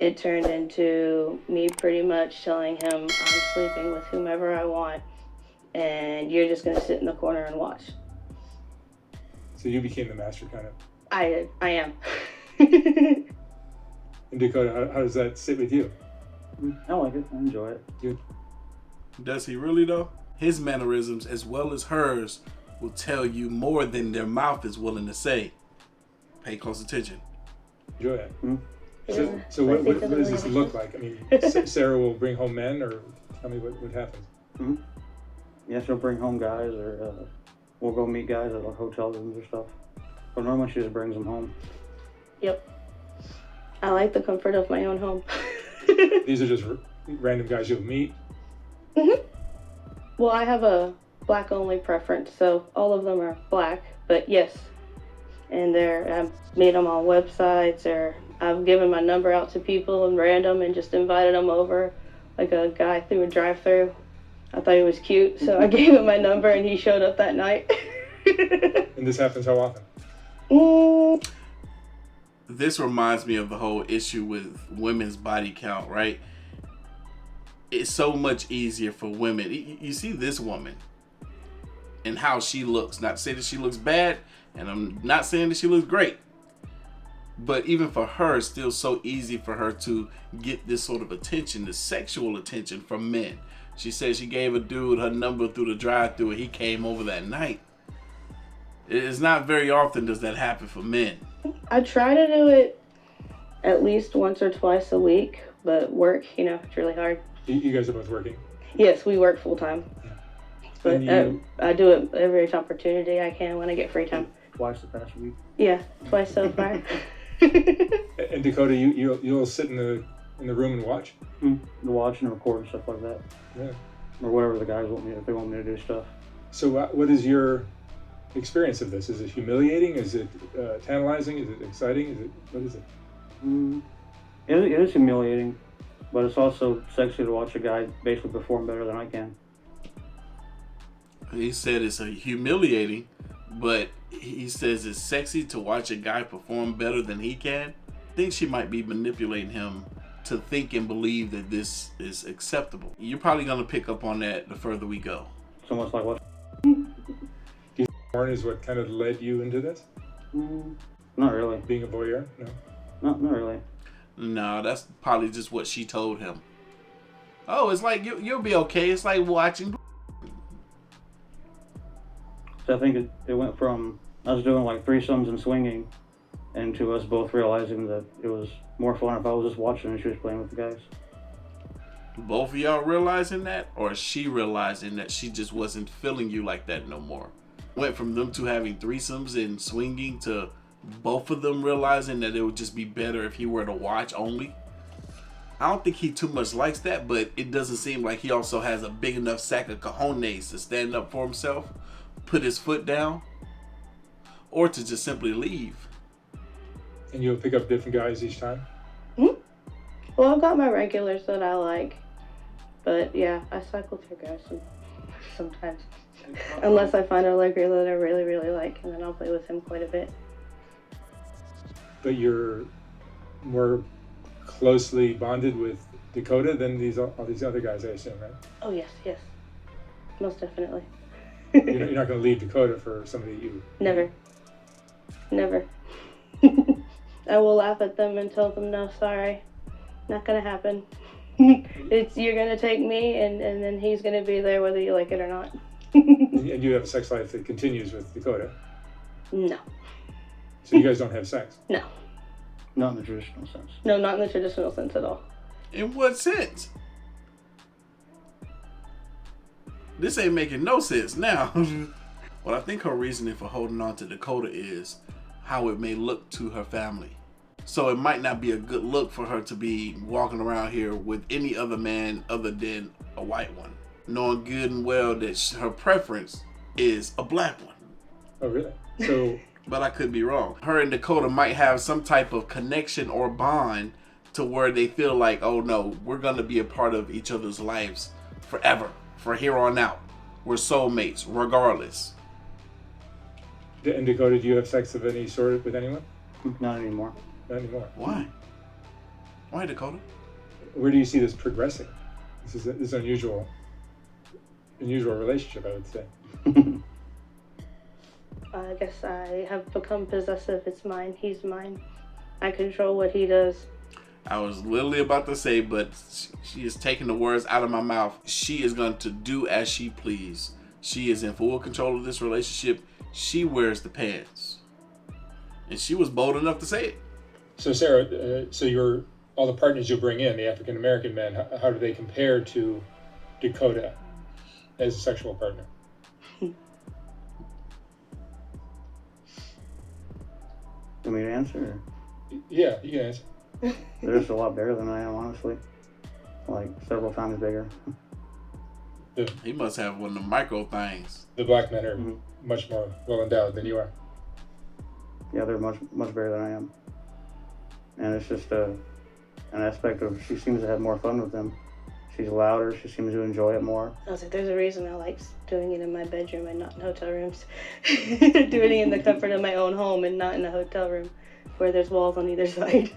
it turned into me pretty much telling him I'm sleeping with whomever I want, and you're just gonna sit in the corner and watch. So you became the master, kind of. I am. And Dakota, how does that sit with you? I like it. I enjoy it. You, Does he really though? His mannerisms as well as hers will tell you more than their mouth is willing to say. Pay close attention. enjoy it. Mm-hmm. So what does this look like? I mean, Sarah will bring home men, or tell me what happens. Mm-hmm. Yeah, she'll bring home guys, or we'll go meet guys at like hotel rooms or stuff. But normally she just brings them home. Yep. I like the comfort of my own home. These are just random guys you'll meet. Well, I have a black only preference, so all of them are black, but yes. And I've made them on websites, or I've given my number out to people and random and just invited them over, like a guy through a drive-through. I thought he was cute, so I gave him my number and he showed up that night. And this happens how often? This reminds me of the whole issue with women's body count, right? It's so much easier for women. You see this woman and how she looks. Not to say that she looks bad, and I'm not saying that she looks great. But even for her, it's still so easy for her to get this sort of attention, this sexual attention from men. She said she gave a dude her number through the drive-thru and he came over that night. It's not very often does that happen for men. I try to do it at least once or twice a week, but work, it's really hard. You guys are both working? Yes, we work full time. But And I do it every opportunity I can when I get free time. Twice the past week. Yeah, twice so far. And Dakota, you'll sit in the room and watch? Mm-hmm. Watch and record and stuff like that. Yeah. Or whatever the guys want me, if they want me to do stuff. So what is your experience of this? Is it humiliating? Is it tantalizing? Is it exciting? What is it? It is humiliating, but it's also sexy to watch a guy basically perform better than I can. He said it's humiliating, but he says it's sexy to watch a guy perform better than he can. I think she might be manipulating him to think and believe that this is acceptable. You're probably going to pick up on that the further we go. So much like what? Porn is what kind of led you into this? Not really. Being a voyeur? No. Not really. No, that's probably just what she told him. Oh, it's like you'll be okay. It's like watching. So I think it went from us doing like threesomes and swinging, and to us both realizing that it was more fun if I was just watching and she was playing with the guys. Both of y'all realizing that, or she realizing that she just wasn't feeling you like that no more? Went from them two having threesomes and swinging to both of them realizing that it would just be better if he were to watch only. I don't think he too much likes that, but it doesn't seem like he also has a big enough sack of cojones to stand up for himself, put his foot down, or to just simply leave. And you'll pick up different guys each time? Well, I've got my regulars that I like, but yeah, I cycle through guys sometimes. Unless I find a regular that I really, really like, and then I'll play with him quite a bit. But you're more closely bonded with Dakota than all these other guys, I assume, right? Oh, yes, most definitely. You're not going to leave Dakota for somebody you... Never. I will laugh at them and tell them, no, sorry, not gonna happen. You're gonna take me, and then he's gonna be there whether you like it or not. And you have a sex life that continues with Dakota? No. So you guys don't have sex? No. Not in the traditional sense. No, not in the traditional sense at all. In what sense? This ain't making no sense now. Well, I think her reasoning for holding on to Dakota is how it may look to her family. So it might not be a good look for her to be walking around here with any other man other than a white one, knowing good and well that her preference is a black one. Oh, really? So... But I could be wrong. Her and Dakota might have some type of connection or bond to where they feel like, oh no, we're going to be a part of each other's lives forever, for here on out. We're soulmates, regardless. And Dakota, do you have sex of any sort with anyone? Not anymore. Not anymore. Why? Why, Dakota? Where do you see this progressing? This is unusual relationship, I would say. I guess I have become possessive. It's mine. He's mine. I control what he does. I was literally about to say, but she is taking the words out of my mouth. She is going to do as she please. She is in full control of this relationship. She wears the pants. And she was bold enough to say it. So Sarah, all the partners you bring in, the African American men, how do they compare to Dakota as a sexual partner? You want me to answer? Yeah, you can answer. They're just a lot bigger than I am, honestly. Like several times bigger. He must have one of the micro things. The black men are much more well endowed than you are. Yeah, they're much bigger than I am. And it's just an aspect of she seems to have more fun with them. She's louder. She seems to enjoy it more. I was like, there's a reason I like doing it in my bedroom and not in hotel rooms. Doing it in the comfort of my own home and not in a hotel room where there's walls on either side.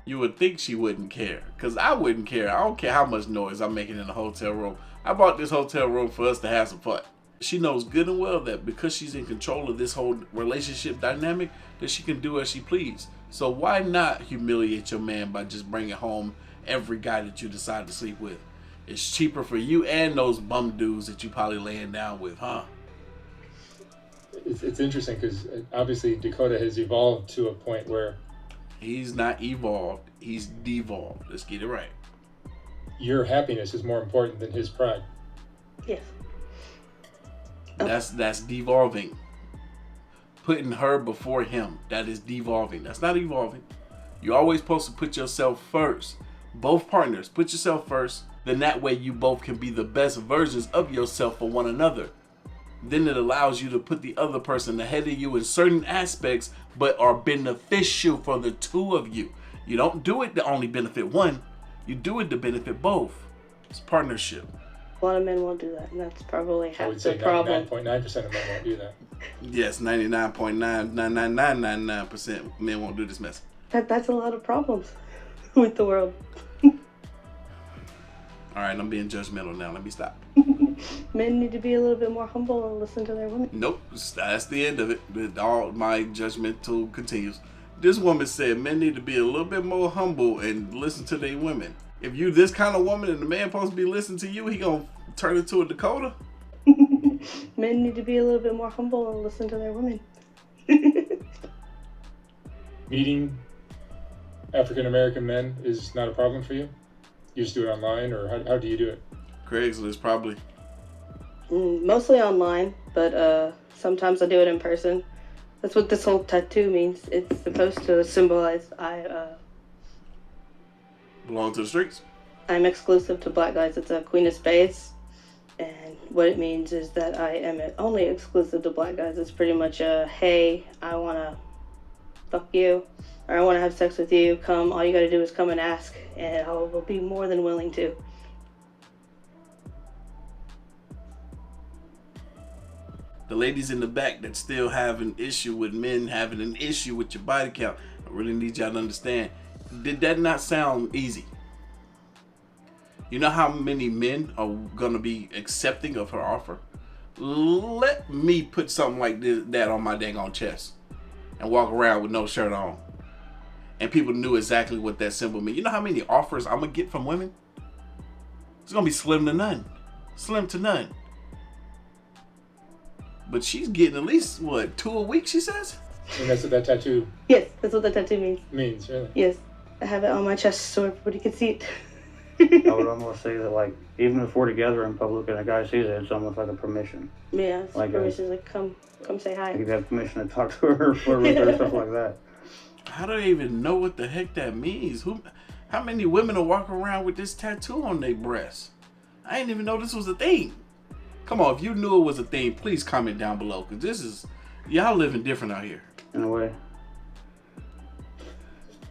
You would think she wouldn't care, because I wouldn't care. I don't care how much noise I'm making in a hotel room. I bought this hotel room for us to have some fun. She knows good and well that because she's in control of this whole relationship dynamic, that she can do as she please. So why not humiliate your man by just bringing home every guy that you decide to sleep with? It's cheaper for you and those bum dudes that you probably laying down with, huh? It's interesting because obviously Dakota has evolved to a point where he's not evolved, he's devolved. Let's get it right. Your happiness is more important than his pride. Yes. That's devolving. Putting her before him, that is devolving. That's not evolving. You're always supposed to put yourself first. Both partners, put yourself first. Then that way you both can be the best versions of yourself for one another. Then it allows you to put the other person ahead of you in certain aspects, but are beneficial for the two of you. You don't do it to only benefit one. You do it to benefit both. It's partnership. A lot of men won't do that, and that's probably I half would the say problem. 99.9% of men won't do that. Yes, 99.99999% men won't do this mess. That's a lot of problems with the world. All right, I'm being judgmental now. Let me stop. Men need to be a little bit more humble and listen to their women. Nope, that's the end of it. All my judgmental continues. This woman said men need to be a little bit more humble and listen to their women. If you this kind of woman and the man supposed to be listening to you, he gonna turn into a Dakota? Men need to be a little bit more humble and listen to their women. Meeting African American men is not a problem for you? You just do it online, or how do you do it? Craigslist, probably. Mostly online, but sometimes I do it in person. That's what this whole tattoo means. It's supposed to symbolize Belong to the streets. I'm exclusive to black guys. It's a Queen of Spades. And what it means is that I am only exclusive to black guys. It's pretty much a, hey, I want to fuck you, or I want to have sex with you. Come, all you got to do is come and ask, and I will be more than willing to. The ladies in the back that still have an issue with men having an issue with your body count, I really need y'all to understand. Did that not sound easy? You know how many men are gonna be accepting of her offer? Let me put something like that on my dang on chest and walk around with no shirt on. And people knew exactly what that symbol meant. You know how many offers I'm gonna get from women? It's gonna be slim to none. Slim to none. But she's getting at least, 2 a week, she says? And that's what that tattoo Yes, that's what the tattoo means. means, really. Yes, I have it on my chest so everybody can see it. I would almost say that, like, even if we're together in public and a guy sees it, it's almost like a permission. Yeah, it's Like permission, like come say hi. Like you have permission to talk to her, flirt with her, stuff like that. How do they even know what the heck that means? How many women are walking around with this tattoo on their breasts? I didn't even know this was a thing. Come on, if you knew it was a thing, please comment down below, because this is, y'all living different out here. In a way.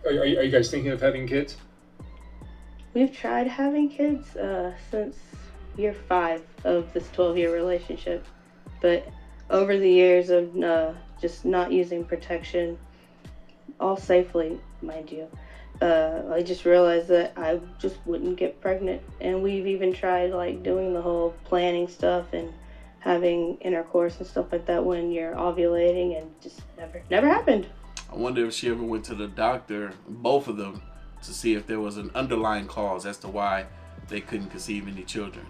Are you guys thinking of having kids? We've tried having kids since year 5 of this 12-year relationship, but over the years of just not using protection, all safely, mind you. I just realized that I just wouldn't get pregnant, and we've even tried like doing the whole planning stuff and having intercourse and stuff like that when you're ovulating, and just never happened. I wonder if she ever went to the doctor, both of them, to see if there was an underlying cause as to why they couldn't conceive any children.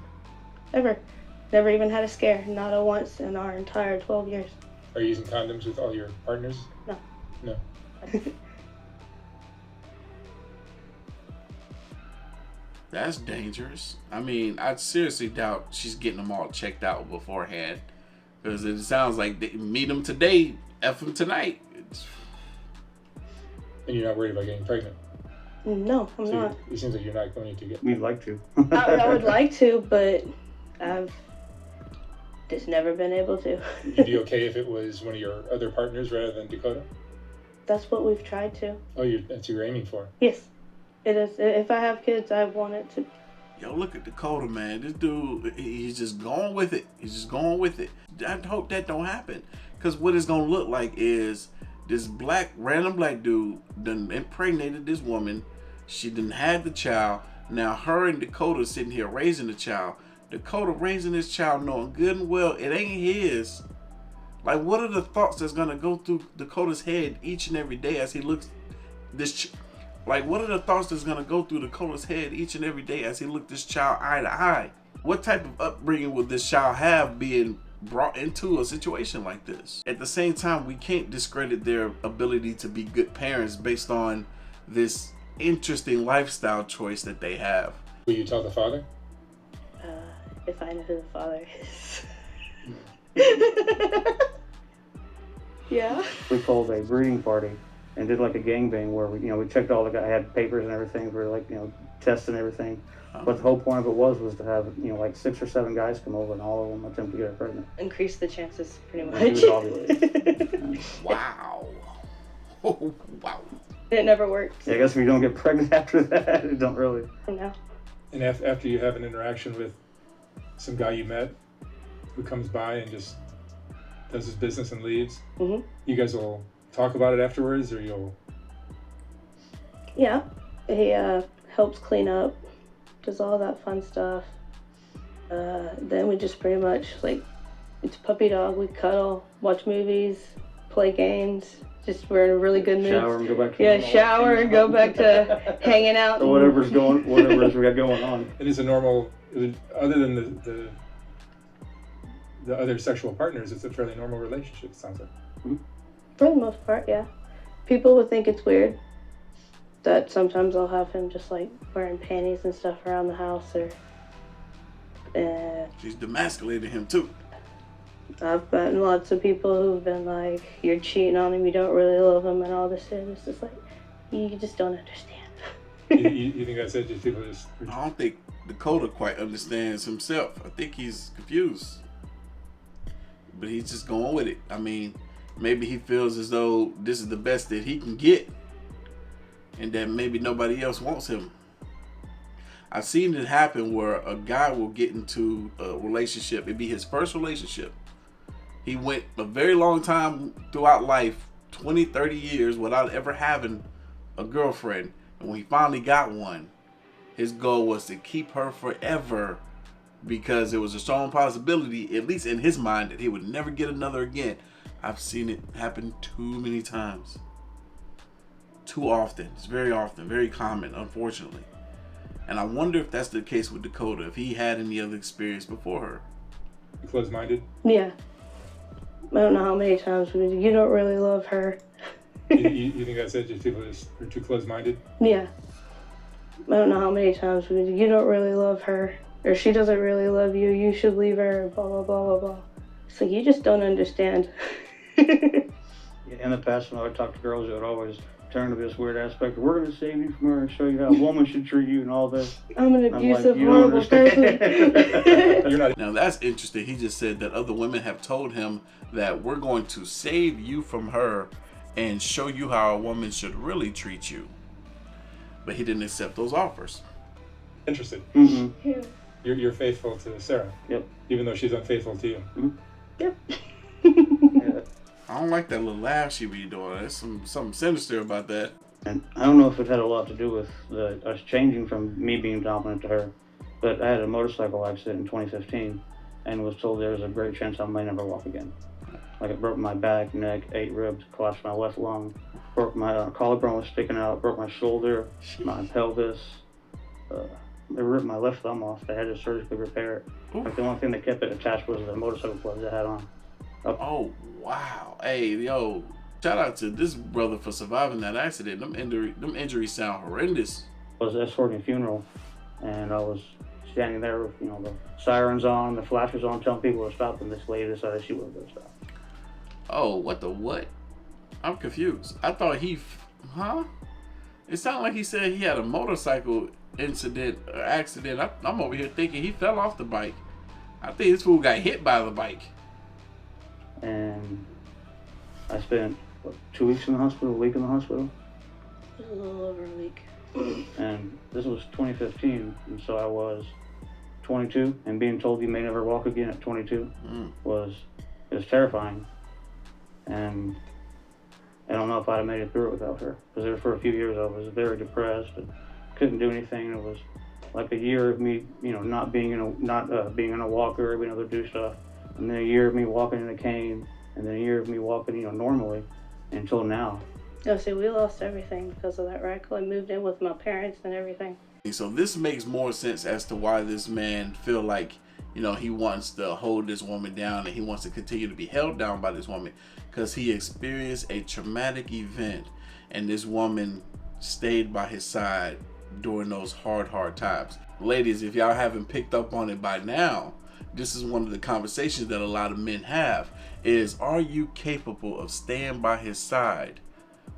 Never even had a scare, not a once in our entire 12 years. Are you using condoms with all your partners? No. No. That's dangerous. I mean, I seriously doubt she's getting them all checked out beforehand, because it sounds like they meet them today, F them tonight. And you're not worried about getting pregnant? No, I'm not. It seems like you're not going to get. We'd like to. I would like to, but I've just never been able to. Would you be okay if it was one of your other partners rather than Dakota? That's what we've tried to. Oh, that's what you're aiming for? Yes, it is. If I have kids, I want it to. Yo, look at Dakota, man. This dude, he's just going with it. He's just going with it. I hope that don't happen, because what it's gonna look like is this random black dude done impregnated this woman. She done had the child. Now her and Dakota sitting here raising the child. Dakota raising this child knowing good and well it ain't his. Like, what are the thoughts that's gonna go through Dakota's head each and every day as he looks like, what are the thoughts that's gonna go through Dakota's head each and every day as he looked this child eye to eye? What type of upbringing would this child have being brought into a situation like this? At the same time, we can't discredit their ability to be good parents based on this interesting lifestyle choice that they have. Will you tell the father? If I know who the father is. Yeah. We called a breeding party and did like a gangbang where we checked all the guys, had papers and everything for like, tests and everything. But the whole point of it was to have, like 6 or 7 guys come over and all of them attempt to get her pregnant. Increase the chances pretty much. And she was ovulating. Wow. Oh, wow. It never worked. Yeah, I guess if you don't get pregnant after that, it don't really. No. And after you have an interaction with some guy you met who comes by and just does his business and leaves, you guys will talk about it afterwards, or you'll... Yeah. He helps clean up, does all that fun stuff. Then we just pretty much, like, it's puppy dog. We cuddle, watch movies, play games. Just we're in a really good mood. Shower and go back to shower and go back to hanging out. Or whatever we got going on. It is a normal, other than the other sexual partners, it's a fairly normal relationship, it sounds like. For the most part, yeah. People would think it's weird that sometimes I'll have him just like wearing panties and stuff around the house, or she's demasculating him too. I've gotten lots of people who've been like, you're cheating on him, you don't really love him, and all this shit. It's just like, you just don't understand. you think that's it? Just people just... I don't think Dakota quite understands himself. I think he's confused. But he's just going with it. I mean, maybe he feels as though this is the best that he can get, and that maybe nobody else wants him. I've seen it happen where a guy will get into a relationship. It'd be his first relationship. He went a very long time throughout life, 20, 30 years, without ever having a girlfriend. And when he finally got one, his goal was to keep her forever, because it was a strong possibility, at least in his mind, that he would never get another again. I've seen it happen too many times. Too often. It's very often, very common, unfortunately. And I wonder if that's the case with Dakota, if he had any other experience before her. Closed-minded? Yeah. I don't know how many times you don't really love her. you think that's it? Just people are too closed-minded? Yeah. I don't know how many times you don't really love her, or she doesn't really love you, you should leave her, blah, blah, blah, blah, blah. So you just don't understand. In the past, when I would talk to girls, it would always turn to this weird aspect. We're going to save you from her and show you how a woman should treat you and all this. I'm an abusive, horrible person. You're not. Now that's interesting. He just said that other women have told him that we're going to save you from her and show you how a woman should really treat you. But he didn't accept those offers. Interested. Mm-hmm. Yeah. You're faithful to Sarah. Yep. Even though she's unfaithful to you. Mm-hmm. Yep. Yeah. I don't like that little laugh she be doing. There's something sinister about that. And I don't know if it had a lot to do with us changing from me being dominant to her, but I had a motorcycle accident in 2015 and was told there was a great chance I might never walk again. Like it broke my back, neck, 8 ribs, collapsed my left lung, broke my collarbone was sticking out, broke my shoulder, my pelvis. They ripped my left thumb off. They had to surgically repair it. Like the only thing that kept it attached was the motorcycle gloves I had on. Oh, wow. Hey, yo, shout out to this brother for surviving that accident. Them injuries sound horrendous. I was escorting a funeral, and I was standing there with, you know, the sirens on, the flashers on, telling people to stop, and this lady decided she wasn't going to stop. Oh, what the what? I'm confused. I thought it sounded like he said he had a motorcycle incident or accident. I'm over here thinking he fell off the bike. I think this fool got hit by the bike. And I spent, 2 weeks in the hospital, a week in the hospital? It was a little over a week. And this was 2015, and so I was 22, and being told you may never walk again at 22 was terrifying. And I don't know if I'd have made it through it without her, because there for a few years I was very depressed and couldn't do anything. It was like a year of me, you know, not being in a walker, being able to do stuff, and then a year of me walking in a cane, and then a year of me walking, you know, normally, until now. No, see, we lost everything because of that wreck. I moved in with my parents and everything. So this makes more sense as to why this man feel like, you know, he wants to hold this woman down and he wants to continue to be held down by this woman, because he experienced a traumatic event and this woman stayed by his side during those hard times. Ladies, if y'all haven't picked up on it by now, this is one of the conversations that a lot of men have is, are you capable of staying by his side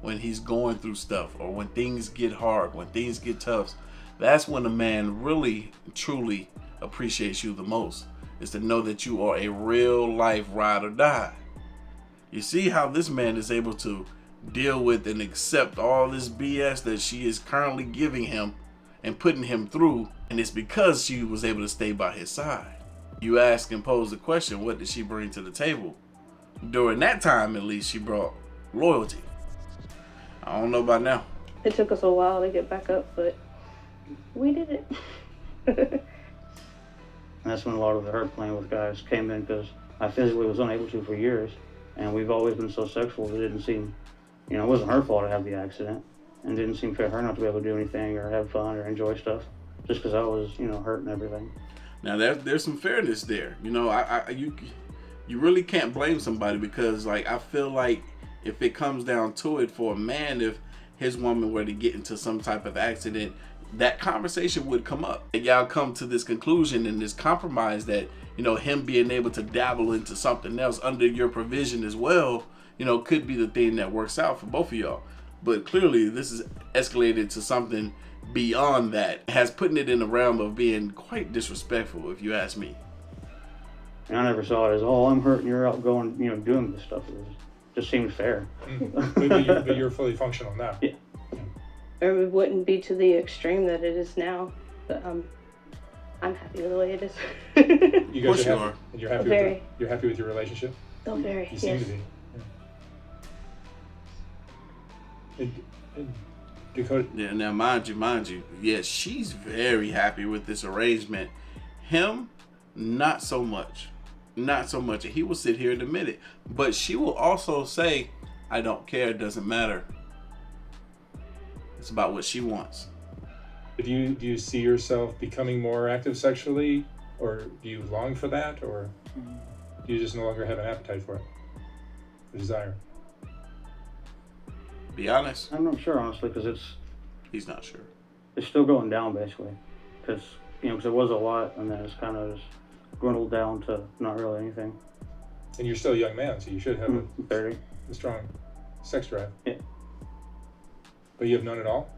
when he's going through stuff, or when things get hard, when things get tough? That's when a man really, truly appreciates you the most, is to know that you are a real life ride or die. You see how this man is able to deal with and accept all this BS that she is currently giving him and putting him through, and it's because she was able to stay by his side. You ask and pose the question, what did she bring to the table? During that time, at least, she brought loyalty. I don't know about now. It took us a while to get back up, but we did it. And that's when a lot of the hurt playing with guys came in, because I physically was unable to for years, and we've always been so sexual that it didn't seem, you know, it wasn't her fault to have the accident, and it didn't seem fair her not to be able to do anything or have fun or enjoy stuff, just because I was, you know, hurt and everything. Now there's some fairness there. You know, you really can't blame somebody, because like I feel like if it comes down to it, for a man, if his woman were to get into some type of accident, that conversation would come up. And y'all come to this conclusion and this compromise that, you know, him being able to dabble into something else under your provision as well, you know, could be the thing that works out for both of y'all. But clearly this is escalated to something beyond that, has putting it in the realm of being quite disrespectful, if you ask me. And I never saw it as, oh, I'm hurt and you're out going, you know, doing this stuff. It just seemed fair. But you're fully functional now. Yeah. Or it wouldn't be to the extreme that it is now, but I'm happy with the way it is. You guys are happy. And you're happy Very. You're happy with your relationship? Oh, very. You seem Yes. to be. Yeah. And Dakota. Yeah, now mind you, yes, she's very happy with this arrangement. Him, not so much. Not so much. And he will sit here and admit it. But she will also say, I don't care, it doesn't matter. It's about what she wants. Do you see yourself becoming more active sexually, or do you long for that, or do you just no longer have an appetite for it, the desire? Be honest. I'm not sure, honestly, because He's not sure. it's still going down, basically. Because, you know, because it was a lot, and then it's kind of just dwindled down to not really anything. And you're still a young man, so you should have 30. a strong sex drive. Yeah. But you have none at all?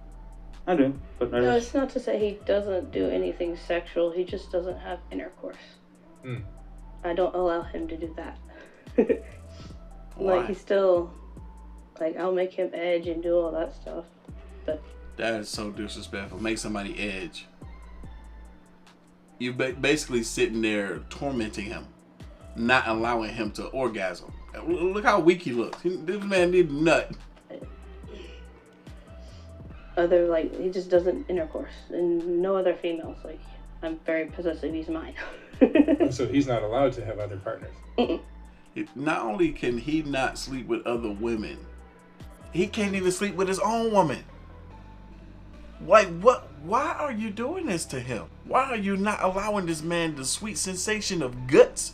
I do, but No, it's not to say he doesn't do anything sexual. He just doesn't have intercourse. I don't allow him to do that. Why? Like, he's still, like, I'll make him edge and do all that stuff. But That is so disrespectful. Make somebody edge. You basically sitting there tormenting him, not allowing him to orgasm. Look how weak he looks. This man need a nut. other, like, he just doesn't intercourse, and no other females. Like, I'm very possessive. He's mine. So he's not allowed to have other partners. Mm-mm. Not only can he not sleep with other women, he can't even sleep with his own woman. Like, what? Why are you doing this to him? Why are you not allowing this man the sweet sensation of guts?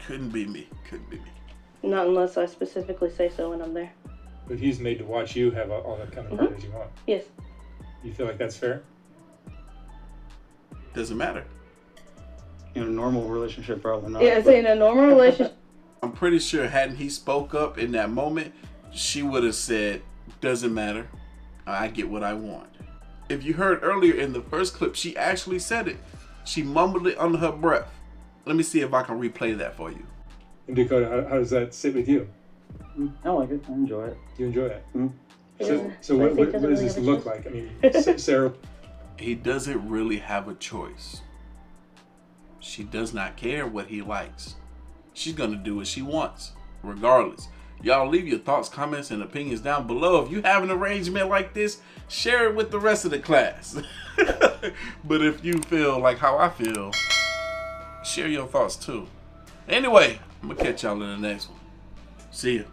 Couldn't be me. Couldn't be me. Not unless I specifically say so when I'm there. But he's made to watch you have all the kind of partners you want. Yes. You feel like that's fair? Doesn't matter. In a normal relationship, probably not. Yeah, in a normal relationship. I'm pretty sure hadn't he spoke up in that moment, she would have said, doesn't matter. I get what I want. If you heard earlier in the first clip, she actually said it. She mumbled it under her breath. Let me see if I can replay that for you. And Dakota, how does that sit with you? I like it. I enjoy it. You enjoy it? Mm-hmm. So what does this look like? I mean, Sarah? He doesn't really have a choice. She does not care what he likes. She's going to do what she wants, regardless. Y'all leave your thoughts, comments, and opinions down below. If you have an arrangement like this, share it with the rest of the class. But if you feel like how I feel, share your thoughts too. Anyway, I'm going to catch y'all in the next one. See ya.